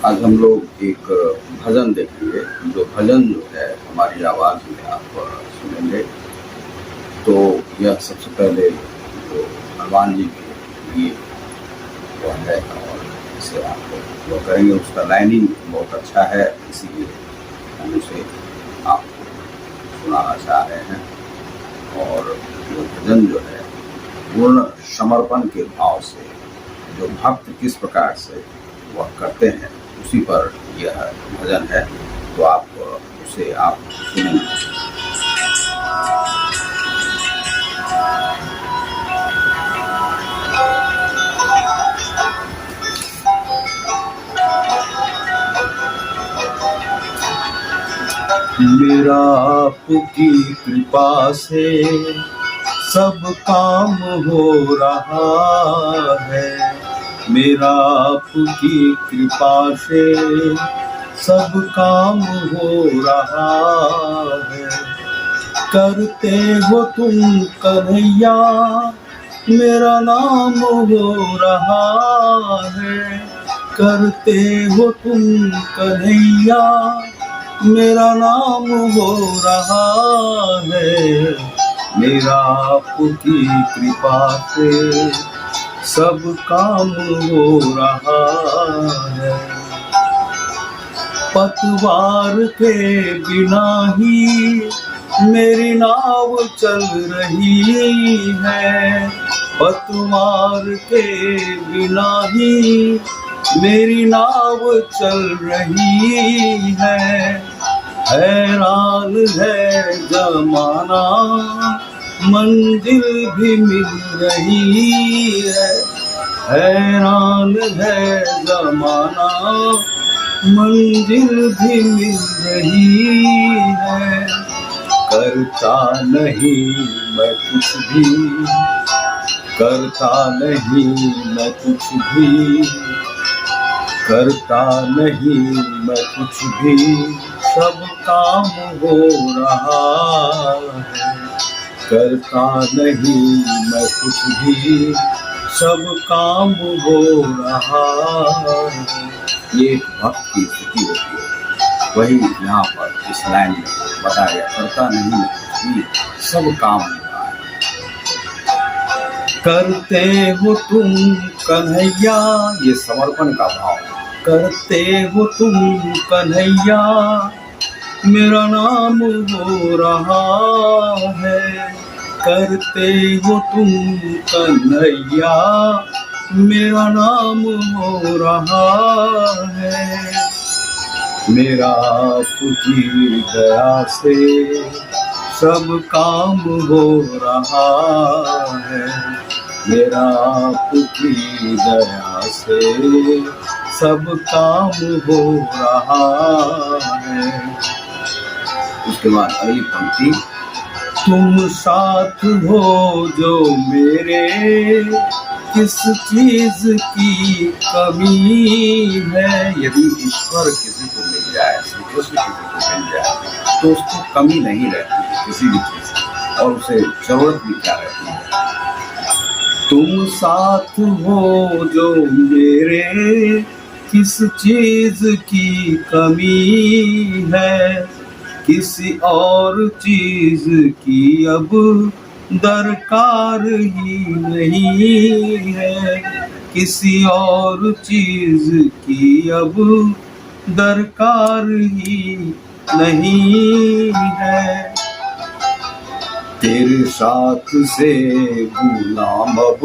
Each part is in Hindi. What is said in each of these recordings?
आज हम लोग एक भजन देखेंगे। जो भजन जो है हमारी आवाज़ में आप सुनेंगे। तो यह सबसे पहले जो हनुमान जी के लिए वो है और इसे आप वो करेंगे। उसका लाइनिंग बहुत अच्छा है, इसीलिए हम उसे आपको सुनाना चाह रहे हैं। और जो भजन जो है पूर्ण समर्पण के भाव से जो भक्त किस प्रकार से वह करते हैं उसी पर यह भजन है। तो आप उसे आप सुनेंगे। मेरा आपकी कृपा से सब काम हो रहा है। मेरा आपकी कृपा से सब काम हो रहा है। करते हो तुम कन्हैया मेरा नाम हो रहा है। करते हो तुम कन्हैया मेरा नाम हो रहा है। मेरा आपकी कृपा से सब काम हो रहा है। पतवार के बिना ही मेरी नाव चल रही है। पतवार के बिना ही मेरी नाव चल रही है। हैरान है जमाना मंजिल भी मिल रही है। हैरान है जमाना मंजिल भी मिल रही है। करता नहीं मैं कुछ भी, करता नहीं मैं कुछ भी, करता नहीं मैं कुछ भी, सब काम हो रहा है। करता नहीं मैं कुछ भी, सब काम हो रहा है। ये एक भक्त की स्थिति होती है, वही यहाँ पर इस लाइन में बताया। करता नहीं मैं कुछ भी, सब काम हो रहा है। करते हो तुम कन्हैया, ये समर्पण का भाव। करते हो तुम कन्हैया मेरा नाम हो रहा है। करते हो तुम कन्हैया मेरा नाम हो रहा है। मेरा आपकी दया से सब काम हो रहा है। मेरा आपकी दया से सब काम हो रहा है। उसके बाद अगली पंक्ति, तुम साथ हो जो मेरे किस चीज की कमी है। यदि ईश्वर किसी को मिल जाए, श्री कृष्ण किसी को मिल जाए, तो उसको कमी नहीं रहती किसी भी चीज की, और उसे जरूरत भी क्या रहती है। तुम साथ हो जो मेरे किस चीज की कमी है। किसी और चीज की अब दरकार ही नहीं है। किसी और चीज की अब दरकार ही नहीं है। तेरे साथ से गुलाम अब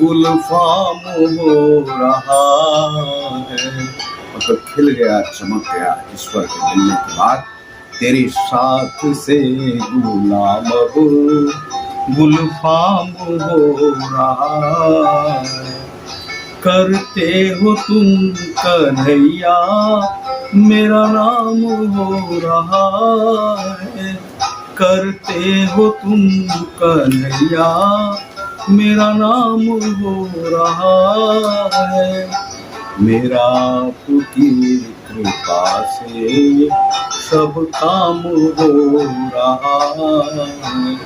गुलफाम हो रहा है। मतलब खिल गया, चमक गया ईश्वर के मिलने के बाद। तेरे साथ से गुलाम अब गुलफाम हो रहा है। करते हो तुम कन्हैया मेरा नाम हो रहा है। करते हो तुम कन्हैया मेरा नाम हो रहा है। मेरा आपकी कृपा से सब काम हो रहा है।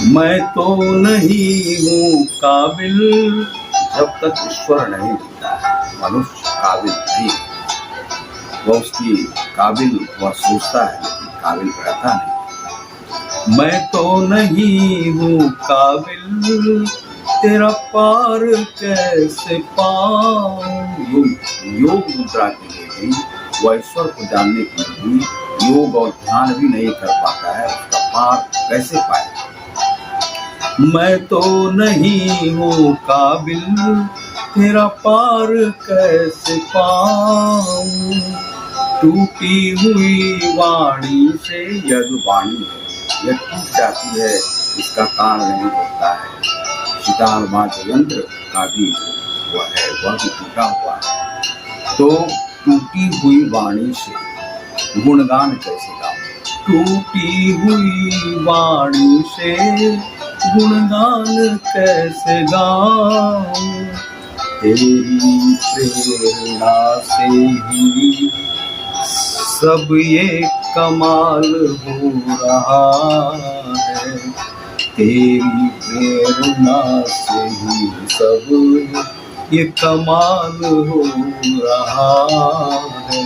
मैं तो नहीं हूँ काबिल, जब तक ईश्वर नहीं मिलता है, मनुष्य काबिल नहीं, वह उसकी काबिल वह सोचता है लेकिन काबिल रहता नहीं। मैं तो नहीं हूँ काबिल, तेरा पार कैसे पाऊं। योग मुद्रा के लिए भी, वह ईश्वर को जानने के लिए भी योग और ध्यान भी नहीं कर पाता है, उसका पार कैसे पाए। मैं तो नहीं हूँ काबिल, तेरा पार कैसे पाऊं। टूटी हुई वाणी से, यह जो वाणी है यह टूट जाती है, इसका कारण नहीं होता है। सितार वाद्य यंत्र का भी वह है, वह भी टूटा हुआ है। तो टूटी हुई वाणी से गुणगान कैसे गाऊं। टूटी हुई वाणी से गुणगान कैसे गाऊं। तेरी प्रेरणा से ही सब ये कमाल हो रहा है। तेरी प्रेरणा से ही सब ये कमाल हो रहा है।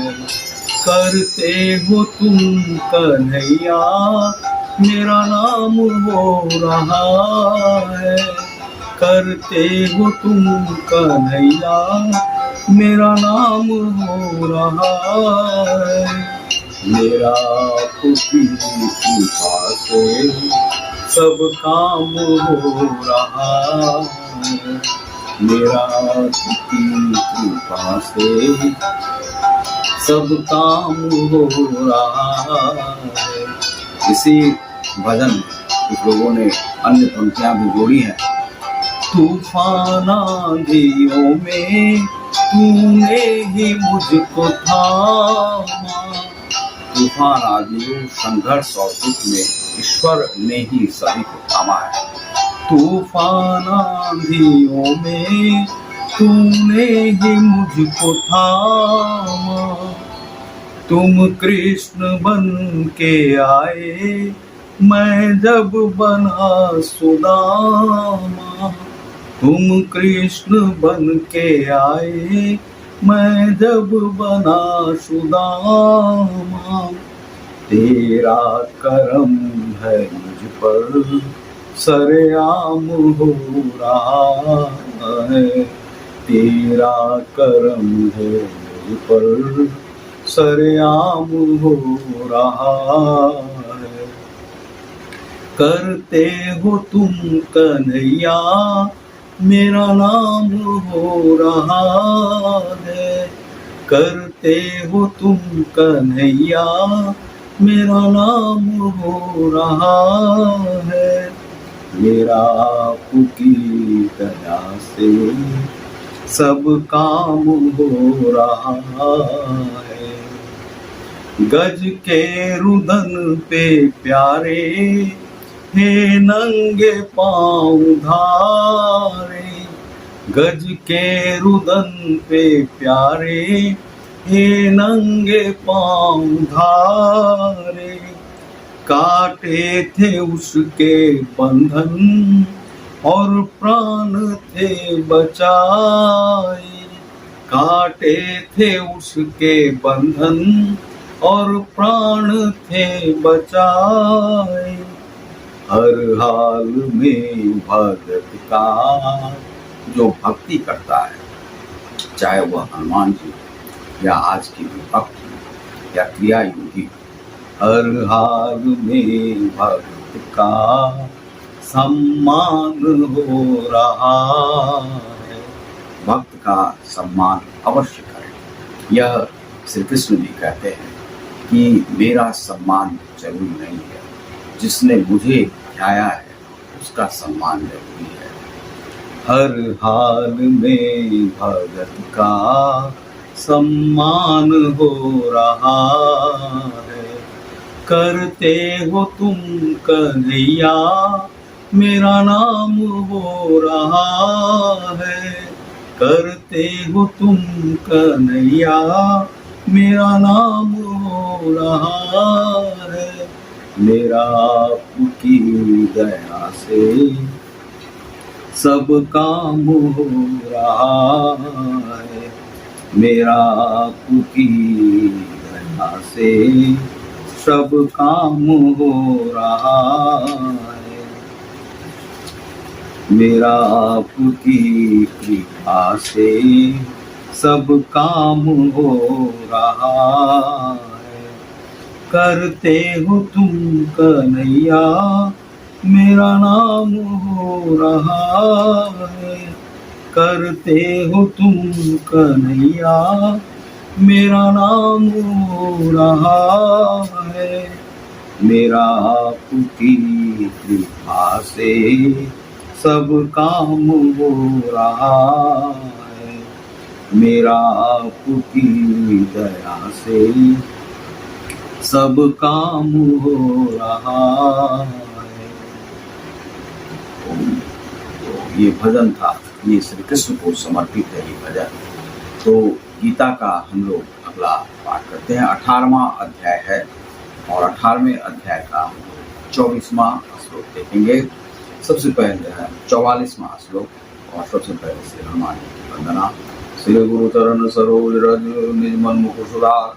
करते हो तुम कन्हैया, मेरा नाम हो रहा है। करते हो तुम कन्हैया, मेरा नाम हो रहा है। मेरा खुशी कृपा से सब काम हो रहा है। मेरा खुशी कृपा से सब काम हो रहा है। इसी भजन में कुछ लोगों ने अन्य पंक्तियां भी जोड़ी हैं। तूफान आंधियों में तूने ही मुझको थामा। तूफान आदियों, संघर्ष और दुख में ईश्वर ने ही सभी को थामा है। तूफान आंधियों में तूने ही मुझको थामा। तुम कृष्ण बन के आए, मैं जब बना सुदामा। तुम कृष्ण बन के आए, मैं जब बना सुदामा। तेरा करम है मुझ पर सरेआम हो रहा है। तेरा करम है मुझ पर सरेआम हो रहा है। करते हो तुम कन्हैया, मेरा नाम हो रहा है। करते हो तुम कन्हैया, मेरा नाम हो रहा है। मेरा आपकी दया से सब काम हो रहा है। गज के रुदन पे प्यारे, हे नंगे पाँव धारे। गज के रुदन पे प्यारे, हे नंगे पाँव धारे। काटे थे उसके बंधन और प्राण थे बचाए। काटे थे उसके बंधन और प्राण थे बचाए। हर हाल में भगत का जो भक्ति करता है, चाहे वह हनुमान जी या आज की भक्त या क्रिया योगी, हर हाल में भक्त का सम्मान हो रहा है। भक्त का सम्मान अवश्य करें। यह श्री कृष्ण भी कहते हैं कि मेरा सम्मान जरूरी नहीं है, जिसने मुझे ध्याया है उसका सम्मान जरूरी है। हर हाल में भगत का सम्मान हो रहा है। करते हो तुम कन्हैया, मेरा नाम हो रहा है। करते हो तुम कन्हैया, मेरा नाम हो रहा है। मेरा आपकी दया से सब काम हो रहा है। मेरा आपकी दया से सब काम हो रहा है। मेरा आपकी कृपा से सब काम हो रहा है। करते हो तुम कन्हैया मेरा नाम हो रहा है। करते हो तुम कन्हैया मेरा नाम हो रहा है। मेरा आपकी कृपा से सब काम हो रहा है। मेरा आपकी दया से सब काम हो रहा है। तो ये भजन था, ये श्री कृष्ण को समर्पित है ये भजन। तो गीता का हम लोग अगला पाठ करते हैं। 18वां अध्याय है और 18वें अध्याय का 24वां श्लोक देखेंगे। सबसे पहले है 44वां श्लोक और सबसे पहले श्री हनुमान जी की वंदना। श्री गुरु चरण सरोज रज निज मन मुकुर सुधार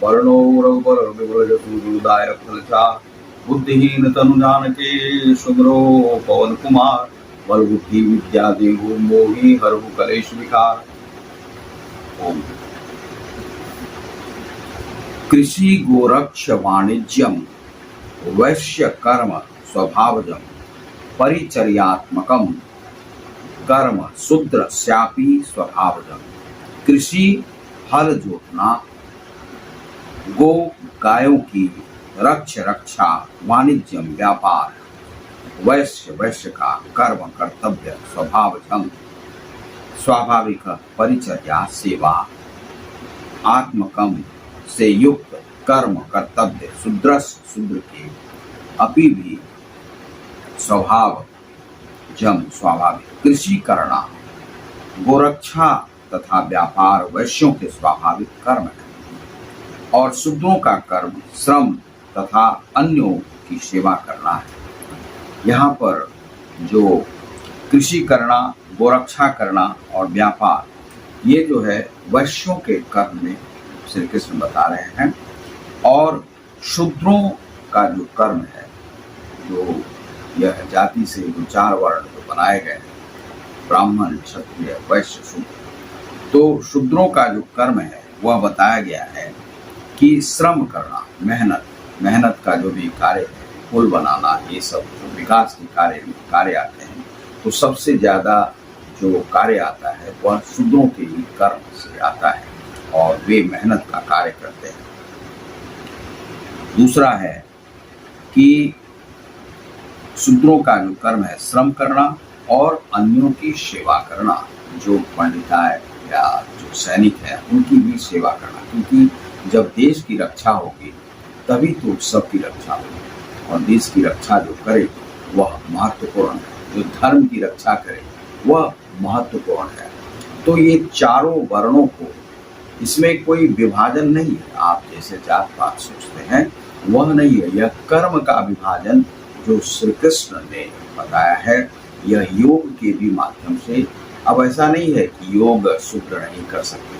वर्णो रघुबर विमल जसु गुरुदायक फलचार बुद्धिहीन तनु जानके सुमरो पवन कुमार बल बुद्धि विद्या देहु मोहि हरहु कलेश विकार। ओम। कृषि गोरक्ष वाणिज्यम वैश्य कर्म स्वभावजम परिचर्यात्मकम कर्म शूद्र स्यापी स्वभावजम। कृषि हल जोतना, गो गायों की रक्षा, वाणिज्यम व्यापार, वैश्य का कर्म कर्तव्य स्वभावजम स्वाभाविक परिचर्या सेवा, आत्मकम से युक्त कर्म कर्तव्य शूद्र के अपि भी स्वभाव जम स्वाभाविक। कृषि करना, गोरक्षा तथा व्यापार वैश्यों के स्वाभाविक कर्म है और शूद्रों का कर्म श्रम तथा अन्यों की सेवा करना है। यहाँ पर जो कृषि करना, गोरक्षा करना और व्यापार, ये जो है वैश्यों के कर्म में श्री कृष्ण बता रहे हैं। और शूद्रों का जो कर्म है, जो यह जाति से जो 4 वर्ण जो बनाए गए हैं, ब्राह्मण क्षत्रिय वैश्य शूद्र, तो शूद्रों का जो कर्म है वह बताया गया है कि श्रम करना, मेहनत का जो भी कार्य है, पुल बनाना, ये सब जो विकास के कार्य आते हैं, तो सबसे ज्यादा जो कार्य आता है वह शूद्रों के ही कर्म से आता है और वे मेहनत का कार्य करते हैं। दूसरा है कि शूद्रों का जो कर्म है श्रम करना और अन्यों की सेवा करना, जो पंडिताय या जो सैनिक है उनकी भी सेवा करना, क्योंकि जब देश की रक्षा होगी तभी तो सबकी रक्षा होगी और देश की रक्षा जो करे वह महत्वपूर्ण है, जो धर्म की रक्षा करे वह महत्वपूर्ण है। तो ये चारों वर्णों को, इसमें कोई विभाजन नहीं है, आप जैसे जात पात सोचते हैं वह नहीं है। यह कर्म का विभाजन जो श्री कृष्ण ने बताया है, यह योग के भी माध्यम से। अब ऐसा नहीं है कि योग शूद्र नहीं कर सकते,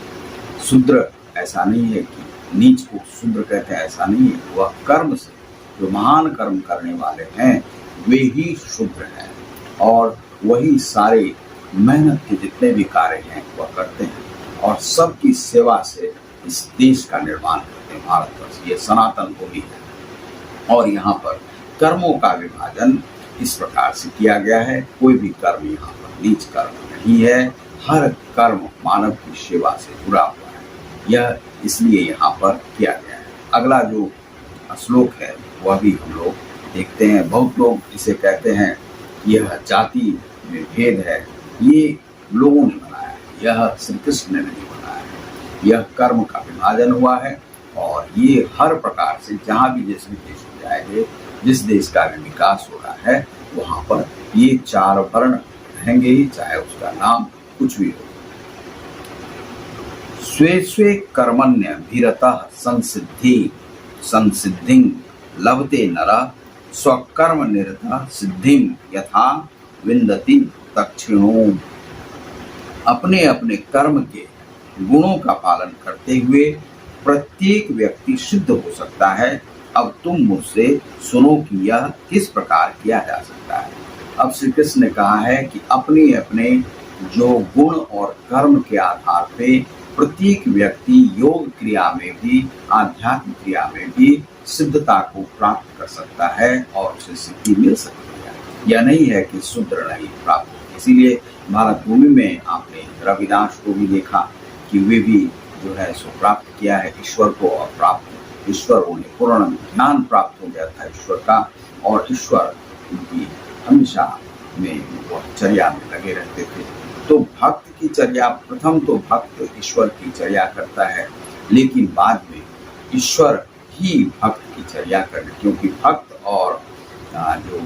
शूद्र ऐसा नहीं है कि नीच को शूद्र कहते हैं, ऐसा नहीं है। वह कर्म से, जो महान कर्म करने वाले हैं वे ही शूद्र हैं और वही सारे मेहनत के जितने भी कार्य हैं वह करते हैं और सबकी सेवा से इस देश का निर्माण करते हैं। भारतवर्ष ये सनातन भूमि है और यहाँ पर कर्मों का विभाजन इस प्रकार से किया गया है। कोई भी कर्म यहाँ पर नीच कर्म नहीं है, हर कर्म मानव की सेवा से जुड़ा हुआ है, यह इसलिए यहाँ पर किया गया है। अगला जो श्लोक है वह भी हम लोग देखते हैं। बहुत लोग इसे कहते हैं यह जाति में भेद है, ये लोगों ने बनाया है, यह श्री कृष्ण ने नहीं बनाया है। यह कर्म का विभाजन हुआ है और ये हर प्रकार से जहाँ भी जिस भी देश में जाएंगे, जिस देश का भी विकास हो रहा है वहाँ पर ये 4 वर्ण रहेंगे ही, चाहे उसका नाम कुछ भी हो। स्वे स्वे कर्मण्य भीरतः संसिद्धिं लभते नरः स्वकर्म निरतः सिद्धिं यथा विन्दति दक्षिणों। अपने अपने कर्म के गुणों का पालन करते हुए प्रत्येक व्यक्ति सिद्ध हो सकता है। अब तुम मुझसे सुनो कि यह किस प्रकार किया जा सकता है। अब श्री कृष्ण ने कहा है कि अपने अपने जो गुण और कर्म के आधार पे प्रत्येक व्यक्ति योग क्रिया में भी, आध्यात्म क्रिया में भी सिद्धता को प्राप्त कर सकता है और उसे सिद्धि मिल सकती है। यह नहीं है कि शूद्र नहीं प्राप्त हो। इसीलिए भारत भूमि में आपने रविदास को भी देखा कि वे भी जो है सो प्राप्त किया है ईश्वर को, और प्राप्त ईश्वर उन्हें पूर्ण ज्ञान प्राप्त हो गया था ईश्वर का, और ईश्वर उनकी हमेशा में वो चर्या में लगे रहते थे। तो भक्त की चर्या, प्रथम तो भक्त ईश्वर की चर्या करता है, लेकिन बाद में ईश्वर ही भक्त की चर्या करे, क्योंकि भक्त और जो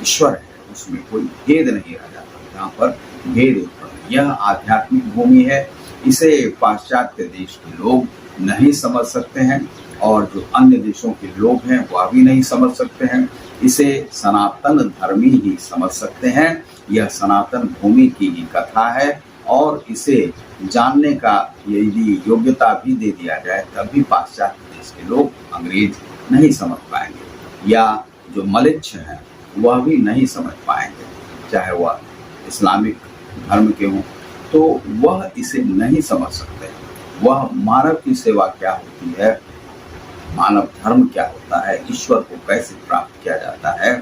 ईश्वर है उसमें कोई भेद नहीं रह जाता। यहाँ पर भेद उत्पन्न, यह आध्यात्मिक भूमि है। इसे पाश्चात्य देश के लोग नहीं समझ सकते हैं, और जो अन्य देशों के लोग हैं वह भी नहीं समझ सकते हैं। इसे सनातन धर्मी ही समझ सकते हैं। यह सनातन भूमि की ही कथा है, और इसे जानने का यदि योग्यता भी दे दिया जाए तब भी पाश्चात्य देश के लोग, अंग्रेज नहीं समझ पाएंगे, या जो मलिच्छ हैं वह भी नहीं समझ पाएंगे, चाहे वह इस्लामिक धर्म के हों, तो वह इसे नहीं समझ सकते। वह मानव की सेवा क्या होती है, मानव धर्म क्या होता है, ईश्वर को कैसे प्राप्त किया जाता है,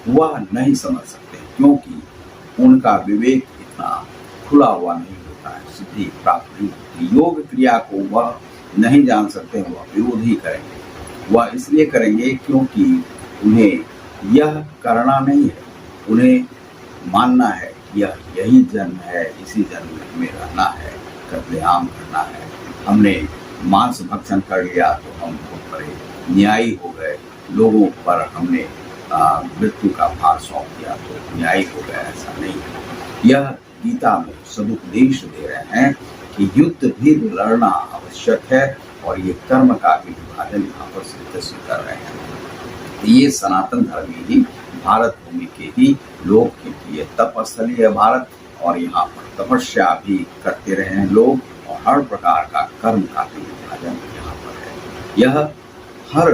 वह नहीं समझ सकते, क्योंकि उनका विवेक इतना खुला हुआ नहीं होता है, सिद्धि प्राप्त नहीं होती। योग क्रिया को वह नहीं जान सकते, वह विरोध ही करेंगे। वह इसलिए करेंगे क्योंकि उन्हें यह करना नहीं है, उन्हें मानना है यह यही जन्म है, इसी जन्म में हमें रहना है, कत्लेआम करना है। हमने मांस भक्षण कर लिया तो हम बहुत बड़े न्यायी हो गए, लोगों पर हमने मृत्यु का भार सौंप दिया तो न्यायी हो गया, ऐसा नहीं है। यह गीता में सदुपदेश दे रहे हैं कि युद्ध भी लड़ना आवश्यक है, और ये कर्म का भी विभाजन यहाँ पर सिद्ध कर रहे हैं। ये सनातन धर्मी ही भारत भूमि के ही लोग, क्योंकि ये तपस्थली है भारत, और यहाँ पर तपस्या भी करते रहे हैं लोग, और हर प्रकार का कर्म का भी विभाजन यहाँ पर है। यह हर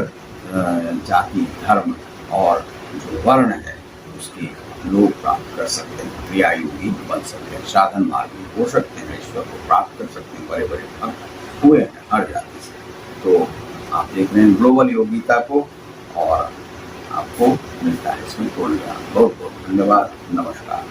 जाति, धर्म और जो वर्ण है उसके लोग प्राप्त कर सकते हैं, क्रियायोगी बन सकते हैं, साधन मार्गी हो सकते हैं, ईश्वर को प्राप्त कर सकते हैं। बड़े बड़े भक्त हुए हैं हर जाति से। तो आप देख रहे हैं ग्लोबल योग गीता को, और आपको मिलता है इसमें पूर्ण ज्ञान। बहुत बहुत धन्यवाद, नमस्कार।